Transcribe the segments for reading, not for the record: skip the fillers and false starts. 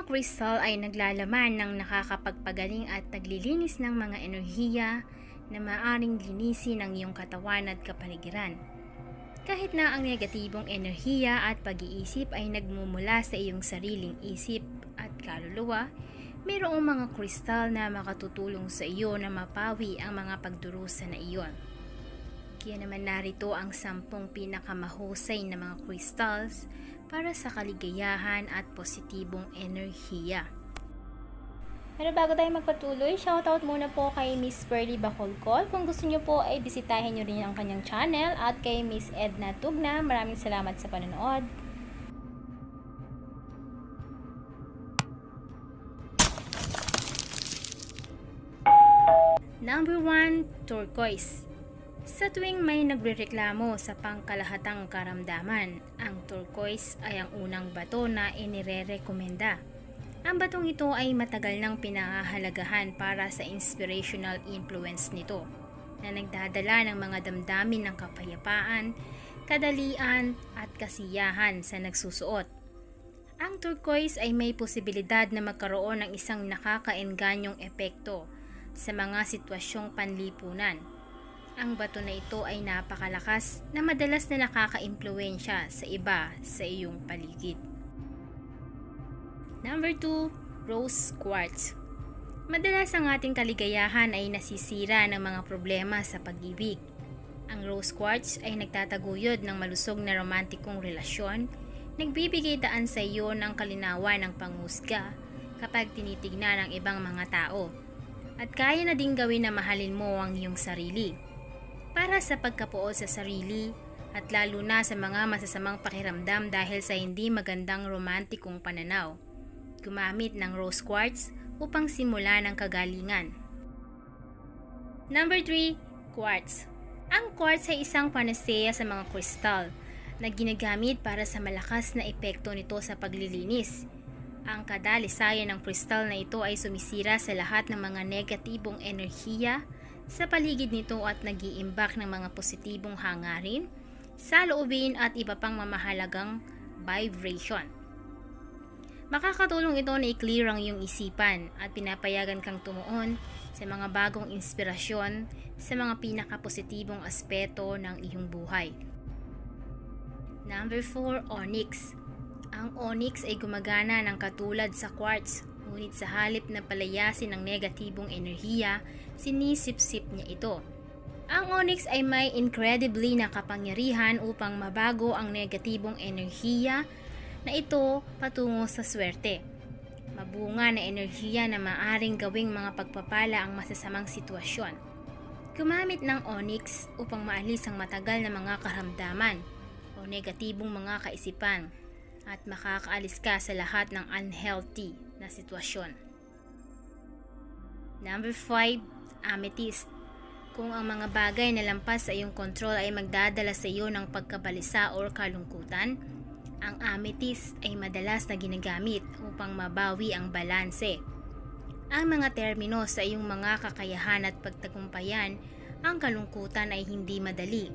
crystal ay naglalaman ng nakakapagpagaling at naglilinis ng mga enerhiya na maaring linisin ang iyong katawan at kapaligiran. Kahit na ang negatibong enerhiya at pag-iisip ay nagmumula sa iyong sariling isip at kaluluwa, mayroong mga kristal na makatutulong sa iyo na mapawi ang mga pagdurusa na iyon. Kaya naman narito ang 10 pinakamahusay na mga crystals para sa kaligayahan at positibong enerhiya. Pero bago tayo magpatuloy, shoutout muna po kay Miss Pearly Bacolcol. Kung gusto nyo po ay bisitahin nyo rin ang kanyang channel at kay Miss Edna Tugna. Maraming salamat sa panonood. Number 1, turquoise. Sa tuwing may nagrereklamo sa pangkalahatang karamdaman, ang turquoise ay ang unang bato na inirerekomenda. Ang batong ito ay matagal nang pinahahalagahan para sa inspirational influence nito, na nagdadala ng mga damdamin ng kapayapaan, kadalian at kasiyahan sa nagsusuot. Ang turquoise ay may posibilidad na magkaroon ng isang nakakaenganyong epekto sa mga sitwasyong panlipunan. Ang bato na ito ay napakalakas na madalas na nakaka-impluwensya sa iba sa iyong paligid. Number 2, rose quartz. Madalas ang ating kaligayahan ay nasisira ng mga problema sa pag-ibig. Ang rose quartz ay nagtataguyod ng malusog na romantikong relasyon, nagbibigay daan sa iyo ng kalinawan ng panghusga kapag tinitignan ng ibang mga tao, at kaya na ding gawin na mahalin mo ang iyong sarili. Para sa pagkapuot sa sarili at lalo na sa mga masasamang pakiramdam dahil sa hindi magandang romantikong pananaw, gumamit ng rose quartz upang simula ng kagalingan. Number 3, quartz. Ang quartz ay isang panacea sa mga kristal na ginagamit para sa malakas na epekto nito sa paglilinis. Ang kadalisayan ng kristal na ito ay sumisira sa lahat ng mga negatibong enerhiya sa paligid nito at nag-iimbak ng mga positibong hangarin, saloobin at iba pang mamahalagang vibration. Makakatulong ito na i-clear ang iyong isipan at pinapayagan kang tumuon sa mga bagong inspirasyon sa mga pinakapositibong aspeto ng iyong buhay. Number 4, onyx. Ang onyx ay gumagana ng katulad sa quartz, ngunit sa halip na palayasin ng negatibong enerhiya, sinisip-sip niya ito. Ang onyx ay may incredibly na kapangyarihan upang mabago ang negatibong enerhiya na ito patungo sa swerte. Mabunga na enerhiya na maaring gawing mga pagpapala ang masasamang sitwasyon. Gumamit ng onyx upang maalis ang matagal na mga karamdaman o negatibong mga kaisipan at makakaalis ka sa lahat ng unhealthy na sitwasyon. Number 5, amethyst. Kung ang mga bagay na lampas sa iyong kontrol ay magdadala sa iyo ng pagkabalisa o kalungkutan, ang amethyst ay madalas na ginagamit upang mabawi ang balanse. Ang mga termino sa iyong mga kakayahan at pagtagumpayan, ang kalungkutan ay hindi madali.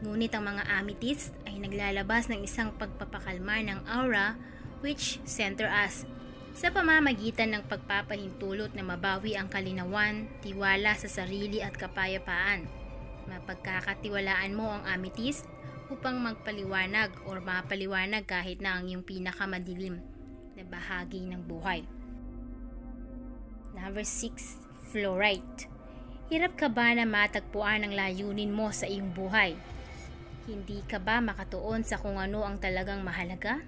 Ngunit ang mga amethyst ay naglalabas ng isang pagpapakalma ng aura which center us sa pamamagitan ng pagpapahintulot na mabawi ang kalinawan, tiwala sa sarili at kapayapaan. Mapagkakatiwalaan mo ang amethyst upang magpaliwanag o mapaliwanag kahit na ang iyong pinakamadilim na bahagi ng buhay. Number 6, fluorite. Hirap ka ba na matagpuan ang layunin mo sa iyong buhay? Hindi ka ba makatuon sa kung ano ang talagang mahalaga?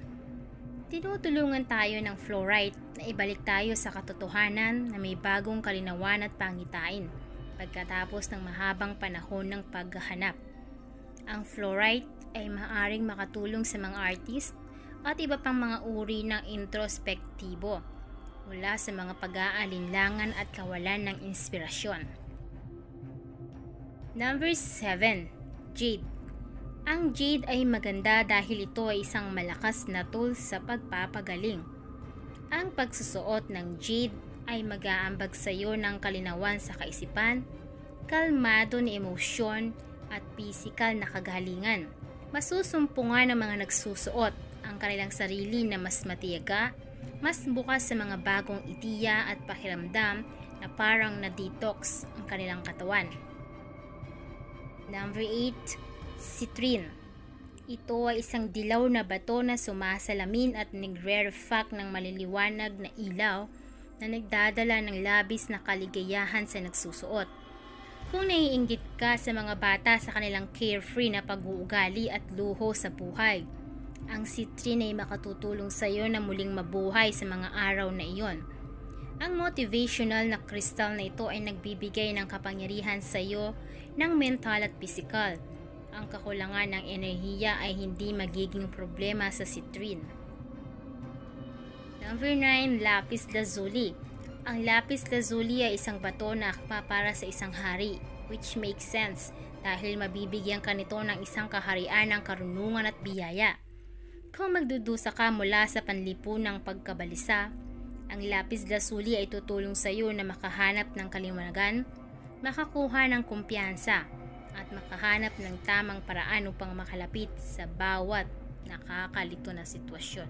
Tinutulungan tayo ng fluorite na ibalik tayo sa katotohanan na may bagong kalinawan at pangitain pagkatapos ng mahabang panahon ng paghahanap. Ang fluorite ay maaaring makatulong sa mga artist at iba pang mga uri ng introspektibo mula sa mga pag-aalinlangan at kawalan ng inspirasyon. Number 7, jade. Ang jade ay maganda dahil ito ay isang malakas na tool sa pagpapagaling. Ang pagsusuot ng jade ay mag-aambag sa iyo ng kalinawan sa kaisipan, kalmado na emosyon at pisikal na kagalingan. Masusumpungan ng mga nagsusuot ang kanilang sarili na mas matiyaga, Mas bukas sa mga bagong ideya at pakiramdam na parang na-detox ang kanilang katawan. Number 8, citrine. Ito ay isang dilaw na bato na sumasalamin at nagre-reflect ng maliliwanag na ilaw na nagdadala ng labis na kaligayahan sa nagsusuot. Kung naiinggit ka sa mga bata sa kanilang carefree na pag-uugali at luho sa buhay, ang citrine ay makatutulong sa iyo na muling mabuhay sa mga araw na iyon. Ang motivational na kristal na ito ay nagbibigay ng kapangyarihan sa iyo ng mental at physical. Ang kakulangan ng enerhiya ay hindi magiging problema sa citrine. Number 9, lapis lazuli. Ang lapis lazuli ay isang bato na akma para sa isang hari, which makes sense dahil mabibigyan ka nito ng isang kaharian ng karunungan at biyaya. Kung magdudusa ka mula sa panlipunang pagkabalisa, ang lapis lazuli ay tutulong sa iyo na makahanap ng kaliwanagan, makakuha ng kumpiyansa, at makahanap ng tamang paraan upang makalapit sa bawat nakakalito na sitwasyon.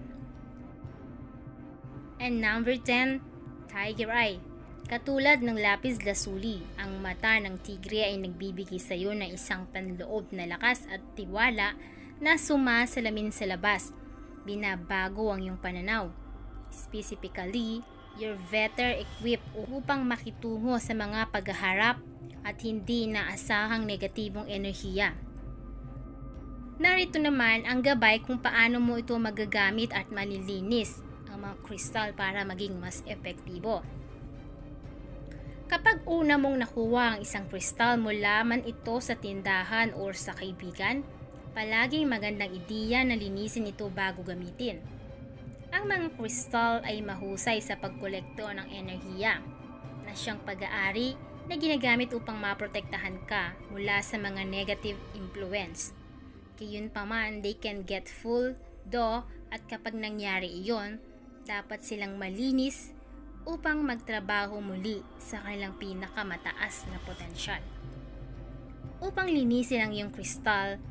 And number 10, tiger eye. Katulad ng lapis lazuli, ang mata ng tigre ay nagbibigay sa iyo ng isang panloob na lakas at tiwala na sumasalamin sa labas. Binabago ang iyong pananaw. Specifically, you're better equipped upang makitungo sa mga paghaharap at hindi inaasahang negatibong enerhiya. Narito naman ang gabay kung paano mo ito magagamit at malilinis ang mga kristal para maging mas epektibo. Kapag una mong nakuha ang isang kristal mula man ito sa tindahan o sa kaibigan, palaging magandang ideya na linisin ito bago gamitin. Ang mga kristal ay mahusay sa pagkolekto ng enerhiya na siyang pag-aari na ginagamit upang maprotektahan ka mula sa mga negative influence. Gayunpaman, they can get full though, at kapag nangyari iyon, dapat silang malinis upang magtrabaho muli sa kanilang pinakamataas na potensyal. Upang linisin ang iyong kristal,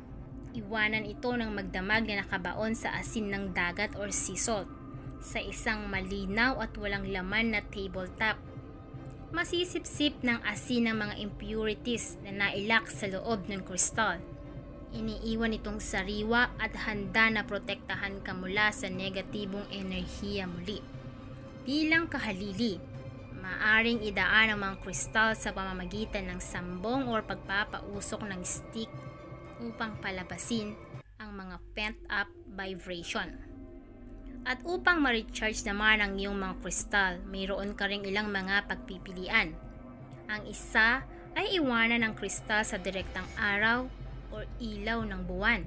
iwanan ito ng magdamag na nakabaon sa asin ng dagat or sea salt sa isang malinaw at walang laman na tabletop. Masisipsip ng asin ng mga impurities na nailak sa loob ng kristal. Iniiwan itong sariwa at handa na protektahan ka mula sa negatibong enerhiya muli. Bilang kahalili, maaring idaan ang mga kristal sa pamamagitan ng sambong o pagpapausok ng stick upang palabasin ang mga pent-up vibration. At upang ma-recharge naman ang iyong mga kristal, mayroon ka ring ilang mga pagpipilian. Ang isa ay iwanan ang kristal sa direktang araw o ilaw ng buwan,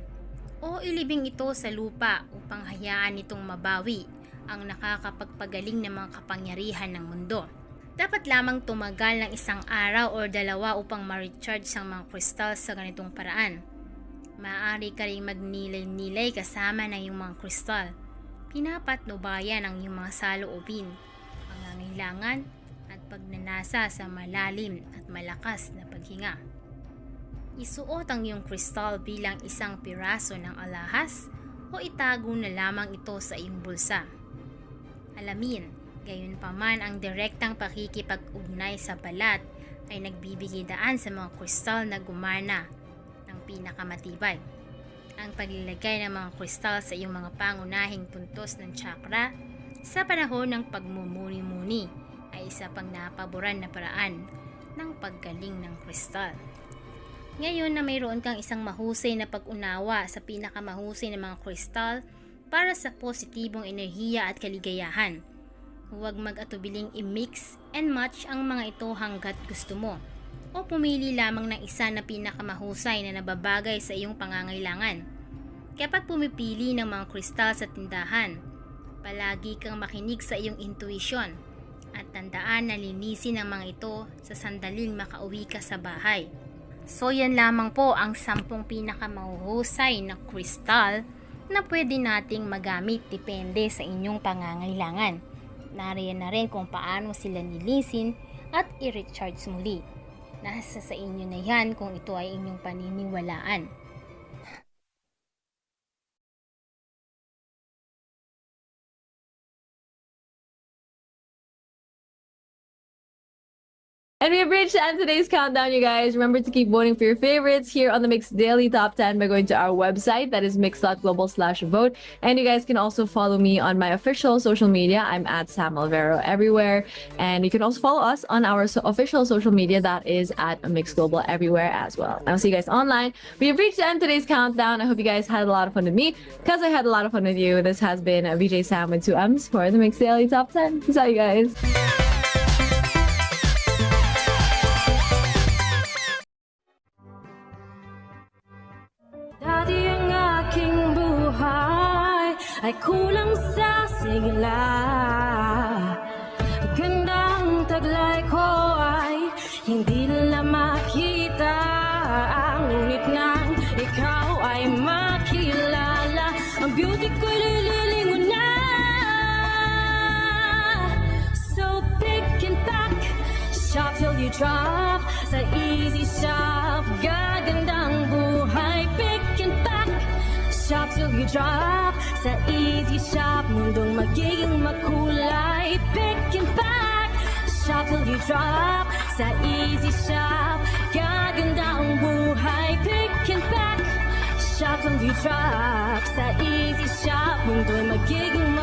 o ilibing ito sa lupa upang hayaan itong mabawi ang nakakapagpagaling ng mga kapangyarihan ng mundo. Dapat lamang tumagal ng isang araw o dalawa upang ma-recharge ang mga kristal sa ganitong paraan. Maaari ka ring magnilay-nilay kasama ng iyong mga kristal. Pinapatnubayan ang iyong mga saloobin, pangangailangan at pagnanasa sa malalim at malakas na paghinga. Isuot ang iyong kristal bilang isang piraso ng alahas o itago na lamang ito sa iyong bulsa. Alamin, gayunpaman ang direktang pakikipag-ugnay sa balat ay nagbibigay daan sa mga kristal na gumana ng pinakamatibay. Ang paglilagay ng mga kristal sa iyong mga pangunahing puntos ng chakra sa panahon ng pagmumuni-muni ay isa pang napaboran na paraan ng paggaling ng kristal. Ngayon na mayroon kang isang mahusay na pag-unawa sa pinakamahusay na mga kristal para sa positibong enerhiya at kaligayahan, huwag mag-atubiling i-mix and match ang mga ito hanggat gusto mo, o pumili lamang ng isa na pinakamahusay na nababagay sa iyong pangangailangan. Kapag pumipili ng mga kristal sa tindahan, palagi kang makinig sa iyong intuition at tandaan na linisin ang mga ito sa sandaling makauwi ka sa bahay. So yan lamang po ang 10 pinakamahuhusay na kristal na pwede nating magamit depende sa inyong pangangailangan. Nariyan na rin kung paano sila nilisin at i-recharge muli. Nasa sa inyo na yan kung ito ay inyong paniniwalaan. And we have reached the end of today's countdown, you guys. Remember to keep voting for your favorites here on the Mix Daily Top 10 by going to our website. That is mix.global/vote. And you guys can also follow me on my official social media. I'm at Sam Alvaro everywhere. And you can also follow us on our official social media. That is at Mix Global everywhere as well. I'll see you guys online. We have reached the end of today's countdown. I hope you guys had a lot of fun with me because I had a lot of fun with you. This has been VJ Sam with 2 M's for the Mix Daily Top 10. Peace out, you guys. Dati ang aking buhay ay kulang sa sigla. Gandang taglay ko ay hindi nila makita. Ngunit nang ikaw ay makilala, ang beauty ko'y lililingon na. So pick and pack, shop till you drop. Sa easy shop, gagandang buhay. Pick and pack, shop till you drop. Sa easy shop, mundong magiging makulay. Pick and pack, shop till you drop. Sa easy shop, gagandang buhay. Pick and pack, shop till you drop. Sa easy shop, mundong magiging